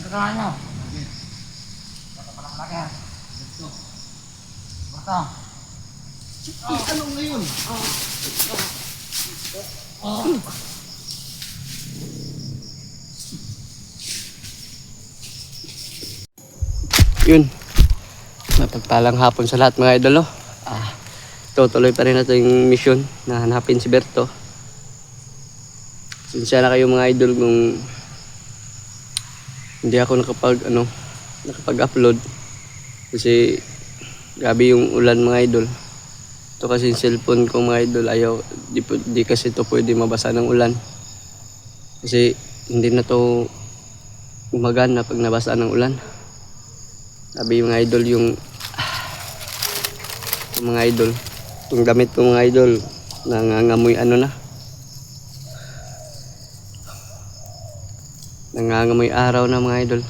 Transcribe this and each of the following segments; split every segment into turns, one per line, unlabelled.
Tulungan nyo. Bata pa lang laki ha. Ito. Bata.
Ano ngayon?
Yun, mapagpalang hapon sa lahat mga idol, no? Tutuloy pa rin natin yung mission na hanapin si Berto. Sinsya na kayo mga idol kung hindi ako nakapag-upload kasi grabe yung ulan mga idol. Ito kasi yung cellphone ko mga idol, di kasi ito pwede mabasa ng ulan kasi hindi na to gumagana pag nabasa ng ulan. Sabi mga idol, yung mga idol, yung damit ko mga idol nangangamoy nangangamoy araw na mga idol.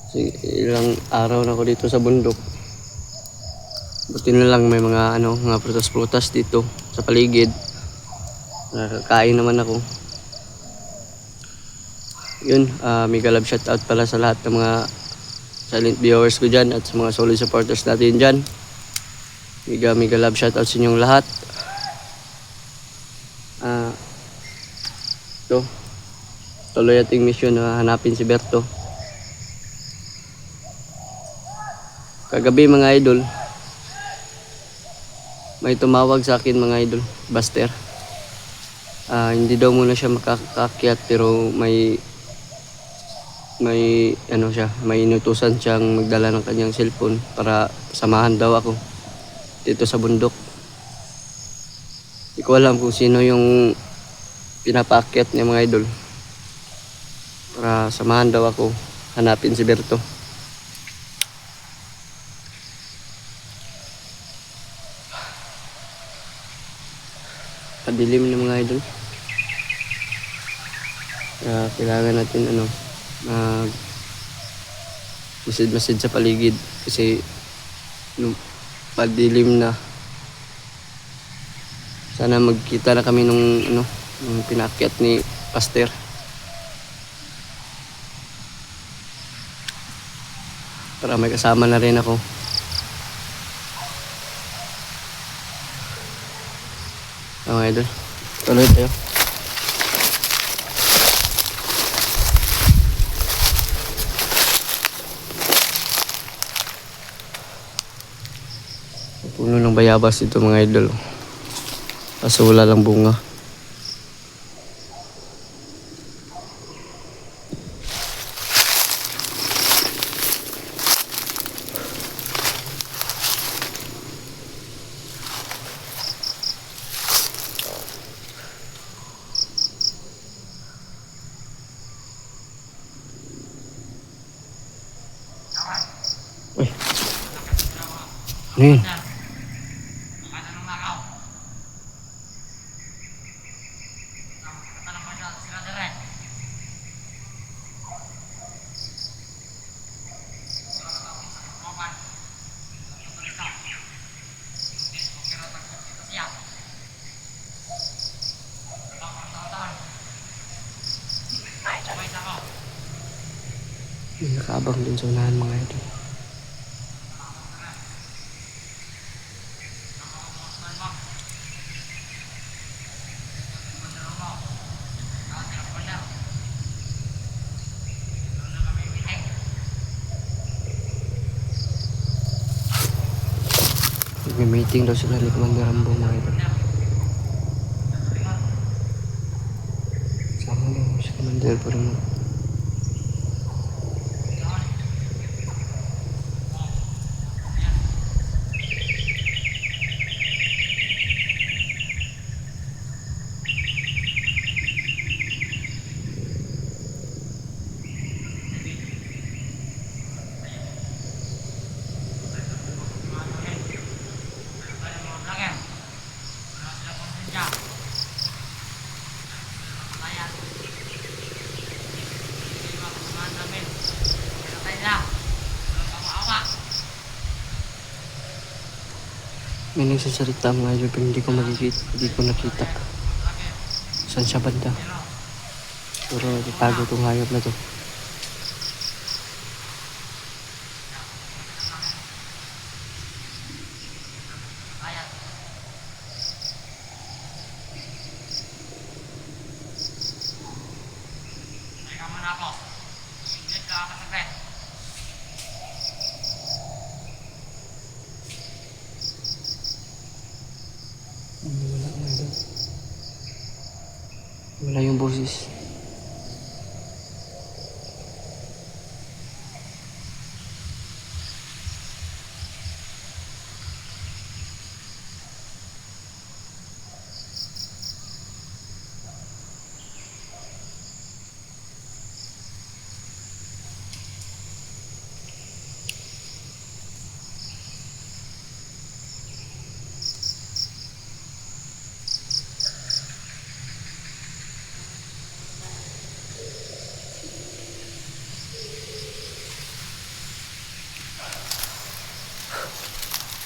Kasi ilang araw na ako dito sa bundok. Buti na lang may mga prutas-prutas dito sa paligid. Nakakain naman ako. Yun, mega love shoutout pala sa lahat ng mga silent viewers ko dyan at sa mga solid supporters natin dyan. Mega love shoutout sa inyong lahat. Tuloy ating mission na hanapin si Berto. Kagabi mga idol, may tumawag sa akin mga idol, Buster. Hindi daw muna siya makakakyat pero may inutusan siyang magdala ng kanyang cellphone para samahan daw ako dito sa bundok. Hindi ko alam kung sino yung pinapaakyat niya mga idol para samahan daw ako hanapin si Berto. Padilim na mga idol. Kailangan natin masid sa paligid kasi padilim na. Sana magkita na kami nung pinaakyat ni Pastor. Para may kasama na rin ako. Mga idol, tuloy tayo. Puno ng bayabas ito mga idol. Kaso wala lang bunga. Uy. Ano yun? May nakaabang dun sa unahan mga idol. May meeting daw sila ni Commander Rambo mga idol. Sama daw si Commander pa rin. May nagsasalita mga idol pero hindi ko nakita. Saan siya banda? Pero itago itong hayop na to.
na ako. Ingit ka kasaglit.
Wala mga idol. Wala yung boses.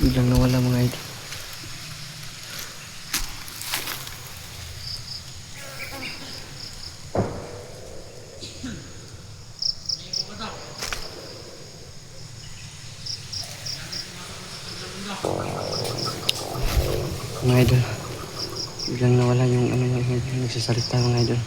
Biglang nawala mga idol. Mga idol, biglang nawala yung ano yung nagsasalita mga idol.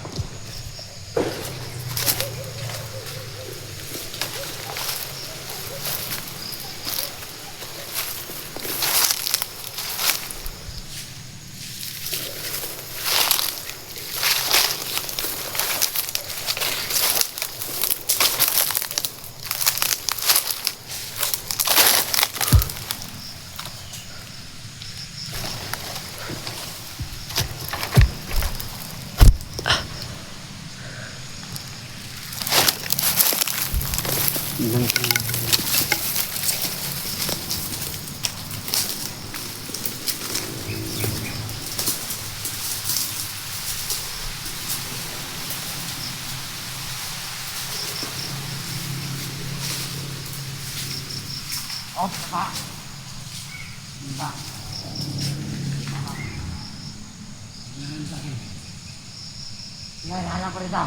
Biglang
Oh, baba. Baba. Sige, hinahanap ko rito.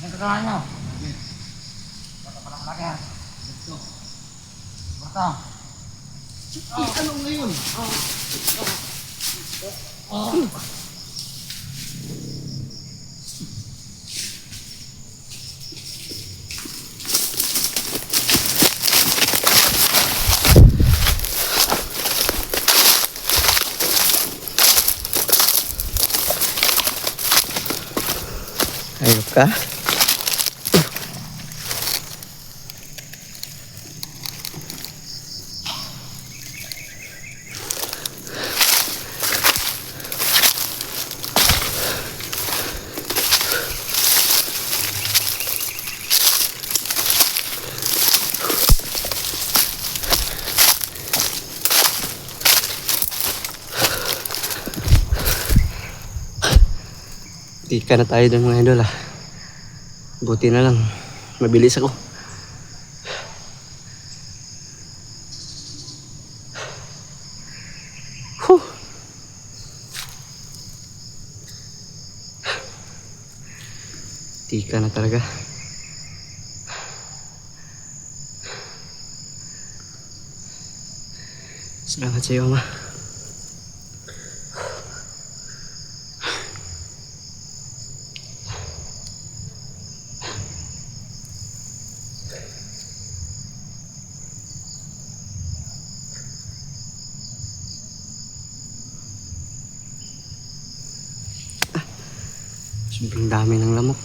Ang kagawa nyo. Bata pa lang laki ha. Berto.
Ano ngayon?
ayok ka? Di ka na tayo dun mga idol ah. Buti na lang, mabilis ako. Huh. Di ka na talaga. Salamat sa iyo, Ama. Sobrang dami ng lamok.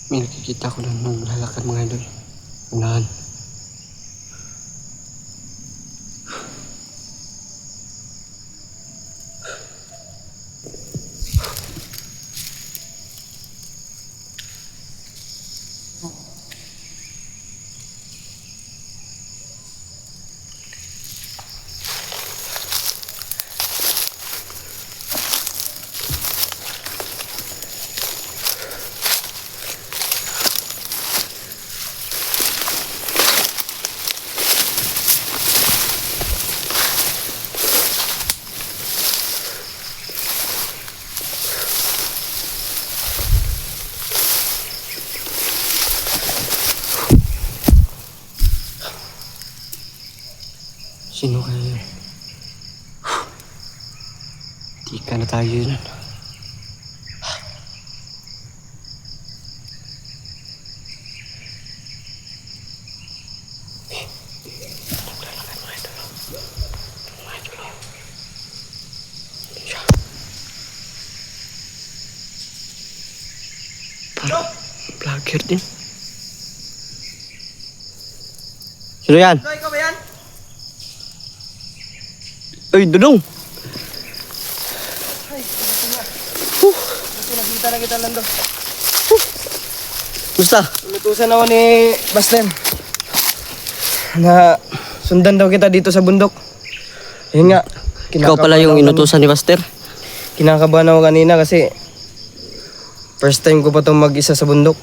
May nakikita ko doon nung lalakad mga idol. Unahan. Sino kaya yun? Di ka na tayo yun. Vlogger din. Sino yan?
Ikaw ba yan?
Uy, Dudong!
Ay, nakita na kita lang daw.
Gusta?
Inutusan ako ni Buster na sundan daw kita dito sa bundok. Yun nga.
Ikaw pala yung inutusan ni Buster?
Kinakabahan ako kanina kasi first time ko pa itong mag-isa sa bundok.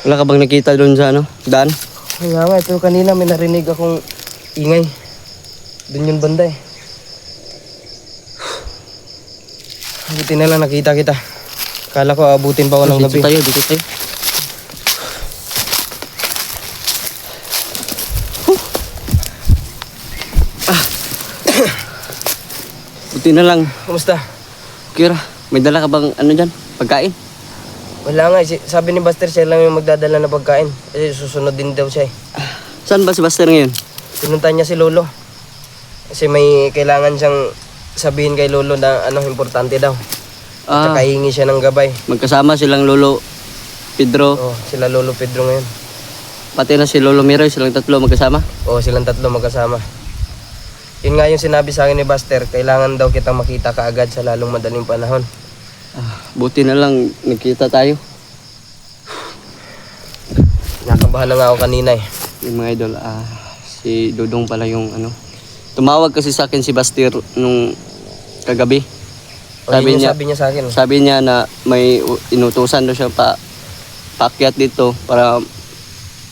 Wala ka bang nakita doon sa ano, daan?
Kaya nga, ito kanina may narinig akong ingay. Doon yung banda eh. Buti na lang nakita kita. Akala ko abutin pa ako ng gabi.
Dito tayo. Buti na lang.
Kumusta?
Kira, may dala ka bang ano dyan? Pagkain?
Wala nga, sabi ni Buster siya lang yung magdadala na pagkain. Kasi susunod din daw siya eh.
Saan ba si Buster ngayon?
Pinunta niya si Lolo. Kasi may kailangan siyang sabihin kay Lolo na ano, importante daw. Tsaka hingi siya ng gabay.
Magkasama silang Lolo Pedro,
Oh, sila Lolo Pedro ngayon.
pati na si Lolo Miroy, silang tatlo magkasama.
Oh, silang tatlo magkasama. Yun nga yung sinabi sa akin ni Buster, kailangan daw kitang makita kaagad sa lalong madaling panahon.
Buti na lang nagkita tayo.
Nakabahan na nga ako kanina eh.
Yung mga idol, si Dudong pala yung ano. Tumawag kasi sa akin si Buster nung kagabi.
Sabi niya sa akin.
Sabi niya na may inutusan daw siya paakyat dito para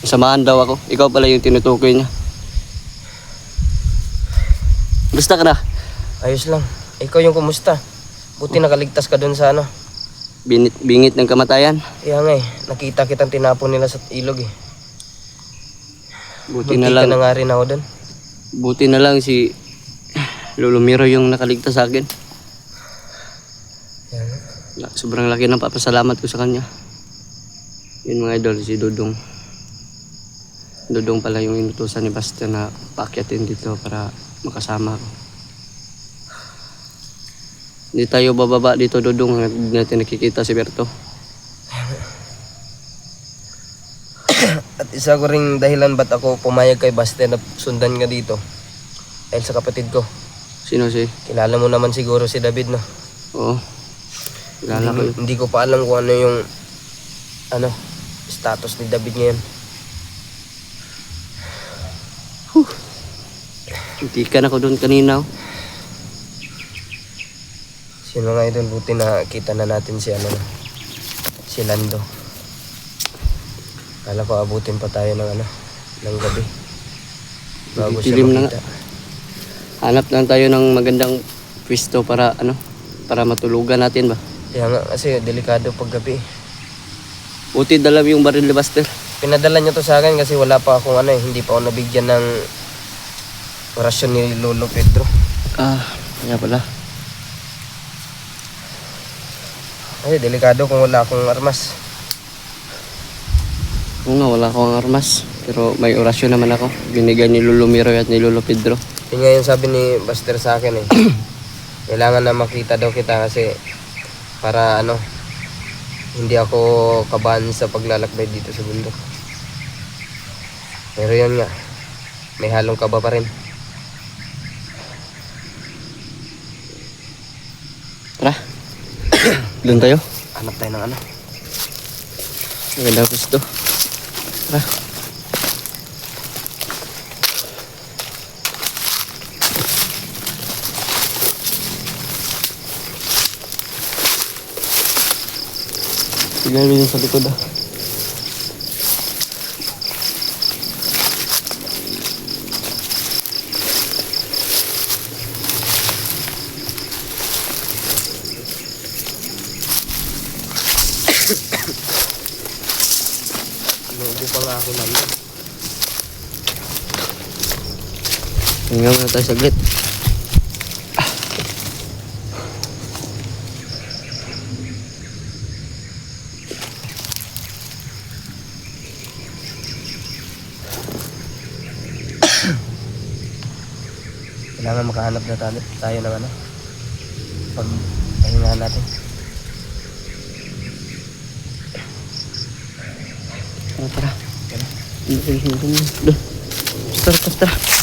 samahan daw ako. Ikaw pala yung tinutukoy niya. Basta ka na?
Ayos lang. Ikaw yung kumusta? Buti nakaligtas ka dun sa ano.
Bingit ng kamatayan.
Kaya nga eh, nakita kitang tinapon nila sa ilog eh.
Buti
Munti
na
ka
lang.
na nga rin ako dun.
Buti na lang si Lolo Miro yung nakaligtas sa akin.
Kaya nga.
Sobrang laki ng papasalamat ko sa kanya. Yun mga idol, si Dudong. Dudong pala yung inutusan ni Basta na paakyatin dito para makasama ko. Hindi tayo bababa dito, Dudong. Hindi natin nakikita si Berto.
At isa ko ring dahilan ba't ako pumayag kay Baste na sundan ka dito. Dahil sa kapatid ko.
Sino si?
Kilala mo naman siguro si David no?
Oo. Kilala ko yun.
Hindi ko pa alam kung ano yung status ni David ngayon.
Hindi ka na ko doon kanina.
Sino nga idol, buti na kita na natin si si Lando. Kala ko abutin pa tayo ng gabi. Bago siya
Dilim na
makita.
Hanap lang tayo ng magandang pwesto para para matulugan natin ba.
Kaya nga kasi delikado pag gabi.
Buti dala yung baril ni Buster.
Pinadala niya to sa akin kasi wala pa akong hindi pa ako nabigyan ng orasyon ni Lolo Pedro.
Kaya pala.
Ay, delikado kung wala akong armas.
Oo nga, wala akong armas. Pero may orasyon naman ako. Binigay ni Lolo Miroy at ni Lolo Pedro.
Yun nga yung sabi ni Buster sa akin eh. Kailangan na makita daw kita kasi para hindi ako kabahan sa paglalakbay dito sa bundok. Pero yun nga, may halong kaba pa rin.
Tara. Doon tayo.
Hanap tayo ng
Maganda gusto. Tara. Tignan mo sa likod
Inuubo pa nga ako namin.
Hinga muna tayo saglit.
Kailangan makahanap na tayo ng ano. Pag pahingahan natin.
Tara. Tara. Doon. Tara.